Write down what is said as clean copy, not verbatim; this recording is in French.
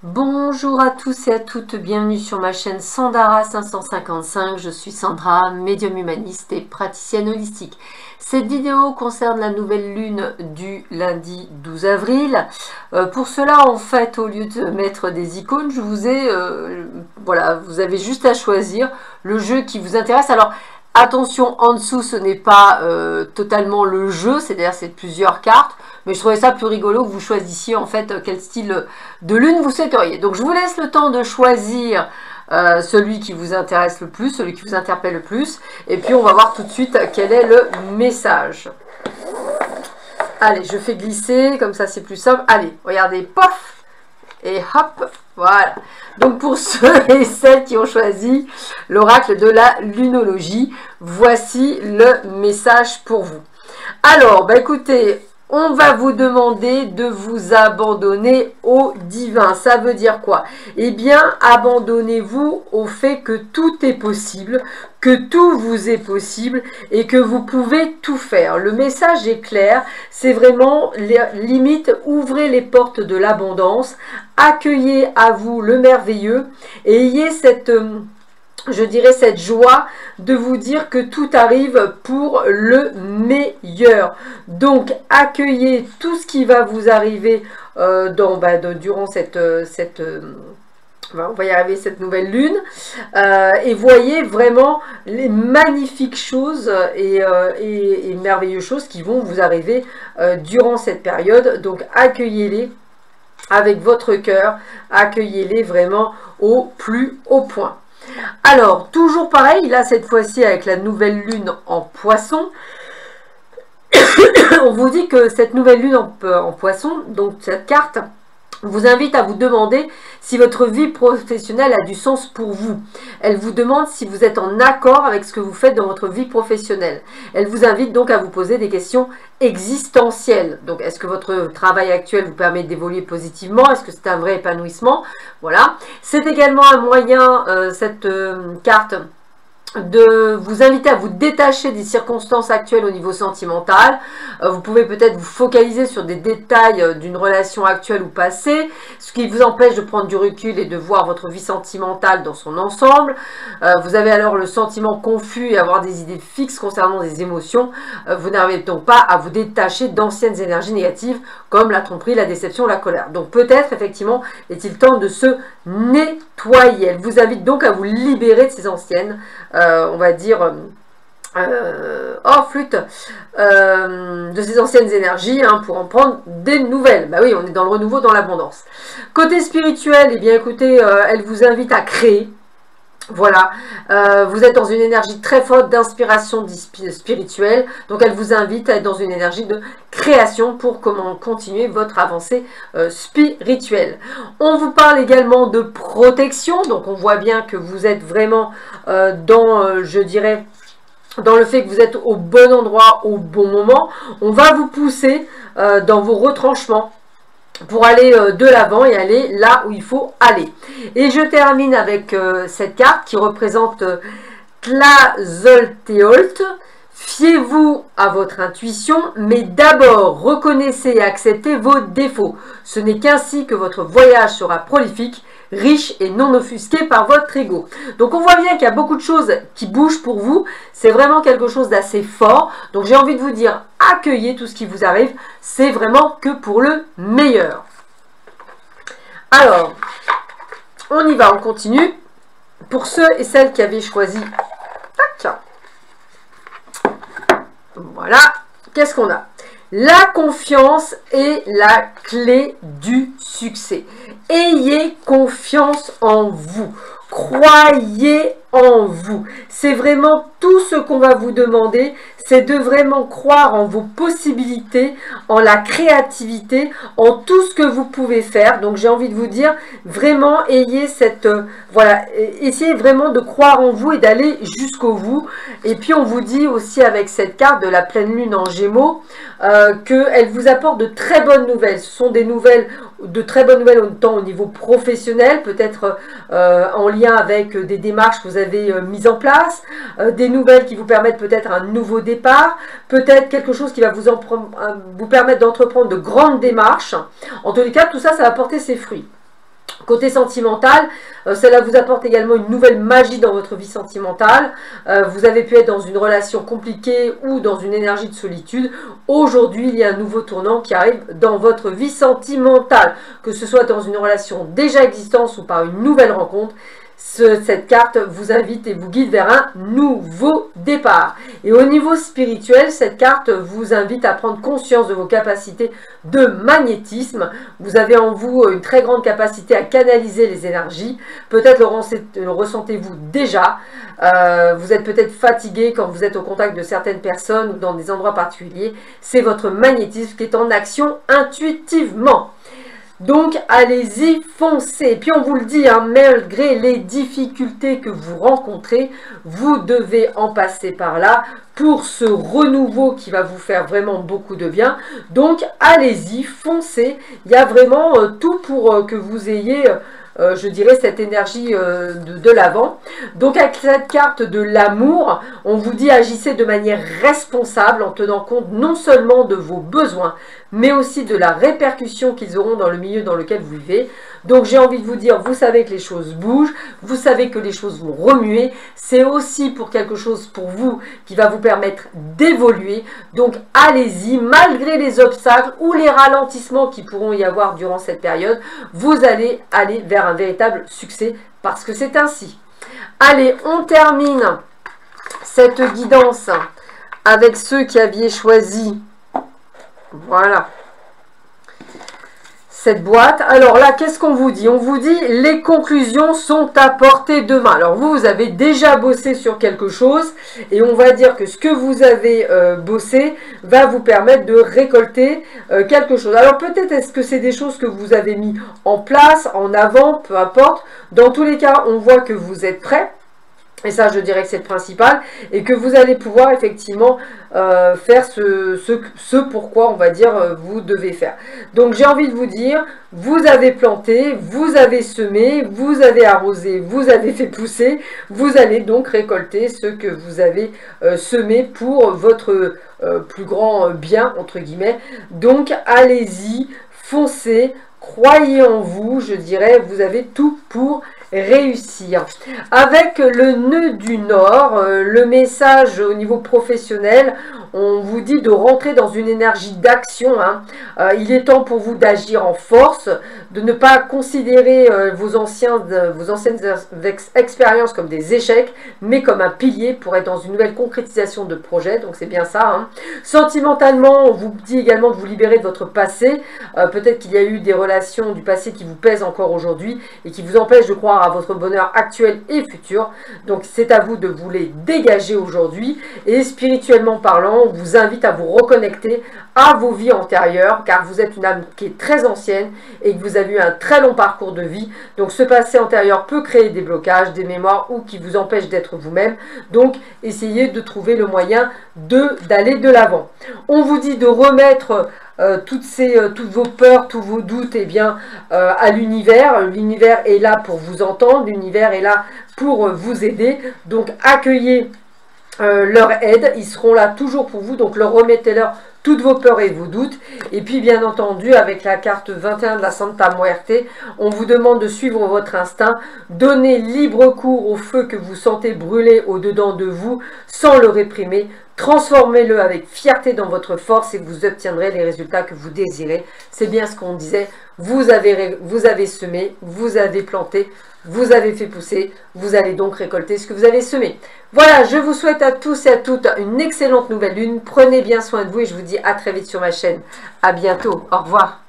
Bonjour à tous et à toutes, bienvenue sur ma chaîne Sandara 555, je suis Sandra, médium humaniste et praticienne holistique. Cette vidéo concerne la nouvelle lune du lundi 12 avril. Pour cela, en fait, au lieu de mettre des icônes, je vous ai, voilà, vous avez juste à choisir le jeu qui vous intéresse. Alors, attention, en dessous, ce n'est pas totalement le jeu, c'est-à-dire c'est plusieurs cartes. Mais je trouvais ça plus rigolo que vous choisissiez en fait quel style de lune vous souhaiteriez. Donc je vous laisse le temps de choisir celui qui vous intéresse le plus, celui qui vous interpelle le plus. Et puis on va voir tout de suite quel est le message. Allez, je fais glisser, comme ça c'est plus simple. Allez, regardez, pof! Et hop, voilà. Donc pour ceux et celles qui ont choisi l'oracle de la lunologie, voici le message pour vous. Alors, bah écoutez, on va vous demander de vous abandonner au divin. Ça veut dire quoi? Eh bien, abandonnez-vous au fait que tout est possible, que tout vous est possible et que vous pouvez tout faire. Le message est clair, c'est vraiment limite, ouvrez les portes de l'abondance, accueillez à vous le merveilleux et ayez cette... je dirais cette joie de vous dire que tout arrive pour le meilleur. Donc, accueillez tout ce qui va vous arriver durant on va y arriver, cette nouvelle lune. Et voyez vraiment les magnifiques choses et merveilleuses choses qui vont vous arriver durant cette période. Donc, accueillez-les avec votre cœur. Accueillez-les vraiment au plus haut point. Alors, toujours pareil, là cette fois-ci avec la nouvelle lune en poisson, on vous dit que cette nouvelle lune en poisson, donc cette carte, vous invite à vous demander si votre vie professionnelle a du sens pour vous. Elle vous demande si vous êtes en accord avec ce que vous faites dans votre vie professionnelle. Elle vous invite donc à vous poser des questions existentielles. Donc, est-ce que votre travail actuel vous permet d'évoluer positivement? Est-ce que c'est un vrai épanouissement? Voilà. C'est également un moyen, cette carte, de vous inviter à vous détacher des circonstances actuelles au niveau sentimental. Vous pouvez peut-être vous focaliser sur des détails d'une relation actuelle ou passée, ce qui vous empêche de prendre du recul et de voir votre vie sentimentale dans son ensemble. Vous avez alors le sentiment confus et avoir des idées fixes concernant des émotions. Vous n'arrivez donc pas à vous détacher d'anciennes énergies négatives comme la tromperie, la déception, la colère. Donc peut-être effectivement est-il temps de se nettoyer. Elle vous invite donc à vous libérer de ces anciennes on va dire, flûte, de ces anciennes énergies pour en prendre des nouvelles. Bah oui, on est dans le renouveau, dans l'abondance. Côté spirituel, eh bien écoutez, elle vous invite à créer. Voilà, vous êtes dans une énergie très forte d'inspiration spirituelle, donc elle vous invite à être dans une énergie de création pour continuer votre avancée spirituelle. On vous parle également de protection, donc on voit bien que vous êtes vraiment je dirais, dans le fait que vous êtes au bon endroit, au bon moment. On va vous pousser dans vos retranchements pour aller de l'avant et aller là où il faut aller. Et je termine avec cette carte qui représente Tlazolteotl. Fiez-vous à votre intuition, mais d'abord reconnaissez et acceptez vos défauts. Ce n'est qu'ainsi que votre voyage sera prolifique, riche et non offusqué par votre ego. Donc on voit bien qu'il y a beaucoup de choses qui bougent pour vous. C'est vraiment quelque chose d'assez fort. Donc j'ai envie de vous dire, accueillez tout ce qui vous arrive. C'est vraiment que pour le meilleur. Alors, on y va, on continue. Pour ceux et celles qui avaient choisi... Tac. Voilà, qu'est-ce qu'on a? La confiance est la clé du succès. Ayez confiance en vous. Croyez en vous. C'est vraiment tout ce qu'on va vous demander, c'est de vraiment croire en vos possibilités, en la créativité, en tout ce que vous pouvez faire. Donc j'ai envie de vous dire, vraiment ayez cette... voilà, essayez vraiment de croire en vous et d'aller jusqu'au bout. Et puis on vous dit aussi avec cette carte de la pleine lune en Gémeaux, qu'elle vous apporte de très bonnes nouvelles. Ce sont des nouvelles, de très bonnes nouvelles autant au niveau professionnel, peut-être en lien avec des démarches que vous avez mises en place, des nouvelles qui vous permettent peut-être un nouveau départ, peut-être quelque chose qui va vous permettre d'entreprendre de grandes démarches. En tous les cas, tout ça, ça va porter ses fruits. Côté sentimental, cela vous apporte également une nouvelle magie dans votre vie sentimentale. Vous avez pu être dans une relation compliquée ou dans une énergie de solitude. Aujourd'hui, il y a un nouveau tournant qui arrive dans votre vie sentimentale, que ce soit dans une relation déjà existante ou par une nouvelle rencontre. Cette carte vous invite et vous guide vers un nouveau départ. Et au niveau spirituel, cette carte vous invite à prendre conscience de vos capacités de magnétisme. Vous avez en vous une très grande capacité à canaliser les énergies. Peut-être le ressentez-vous déjà. Vous êtes peut-être fatigué quand vous êtes au contact de certaines personnes ou dans des endroits particuliers. C'est votre magnétisme qui est en action intuitivement. Donc, allez-y, foncez. Et puis, on vous le dit, hein, malgré les difficultés que vous rencontrez, vous devez en passer par là pour ce renouveau qui va vous faire vraiment beaucoup de bien. Donc, allez-y, foncez. Il y a vraiment tout pour que vous ayez... je dirais cette énergie de l'avant. Donc avec cette carte de l'amour, on vous dit agissez de manière responsable en tenant compte non seulement de vos besoins, mais aussi de la répercussion qu'ils auront dans le milieu dans lequel vous vivez. Donc j'ai envie de vous dire, vous savez que les choses bougent, vous savez que les choses vont remuer, c'est aussi pour quelque chose pour vous qui va vous permettre d'évoluer. Donc allez-y, malgré les obstacles ou les ralentissements qui pourront y avoir durant cette période, vous allez aller vers un véritable succès parce que c'est ainsi. Allez, on termine cette guidance avec ceux qui avaient choisi, voilà, cette boîte. Alors là, qu'est-ce qu'on vous dit? On vous dit les conclusions sont à portée de main. Alors vous avez déjà bossé sur quelque chose et on va dire que ce que vous avez bossé va vous permettre de récolter quelque chose. Alors peut-être est-ce que c'est des choses que vous avez mis en place, en avant, peu importe. Dans tous les cas, on voit que vous êtes prêts. Et ça, je dirais que c'est le principal. Et que vous allez pouvoir effectivement faire ce pourquoi, on va dire, vous devez faire. Donc, j'ai envie de vous dire, vous avez planté, vous avez semé, vous avez arrosé, vous avez fait pousser. Vous allez donc récolter ce que vous avez semé pour votre plus grand bien, entre guillemets. Donc, allez-y, foncez, croyez en vous, je dirais, vous avez tout pour réussir. Avec le nœud du Nord, le message au niveau professionnel, on vous dit de rentrer dans une énergie d'action. Hein. Il est temps pour vous d'agir en force, de ne pas considérer vos anciennes expériences comme des échecs, mais comme un pilier pour être dans une nouvelle concrétisation de projet. Donc c'est bien ça. Hein. Sentimentalement, on vous dit également de vous libérer de votre passé. Peut-être qu'il y a eu des relations du passé qui vous pèsent encore aujourd'hui et qui vous empêchent de croire à votre bonheur actuel et futur. Donc c'est à vous de vous les dégager aujourd'hui. Et spirituellement parlant, on vous invite à vous reconnecter à vos vies antérieures, car vous êtes une âme qui est très ancienne et que vous avez eu un très long parcours de vie. Donc ce passé antérieur peut créer des blocages, des mémoires ou qui vous empêchent d'être vous-même. Donc essayez de trouver le moyen d'aller de l'avant. On vous dit de remettre toutes vos peurs, tous vos doutes, eh bien, à l'univers. L'univers est là pour vous entendre, l'univers est là pour vous aider. Donc accueillez leur aide, ils seront là toujours pour vous, donc leur remettez-leur toutes vos peurs et vos doutes. Et puis bien entendu, avec la carte 21 de la Santa Muerte, on vous demande de suivre votre instinct, donnez libre cours au feu que vous sentez brûler au-dedans de vous, sans le réprimer, transformez-le avec fierté dans votre force et vous obtiendrez les résultats que vous désirez. C'est bien ce qu'on disait, vous avez semé, vous avez planté, vous avez fait pousser, vous allez donc récolter ce que vous avez semé. Voilà, je vous souhaite à tous et à toutes une excellente nouvelle lune. Prenez bien soin de vous et je vous dis à très vite sur ma chaîne. À bientôt, au revoir.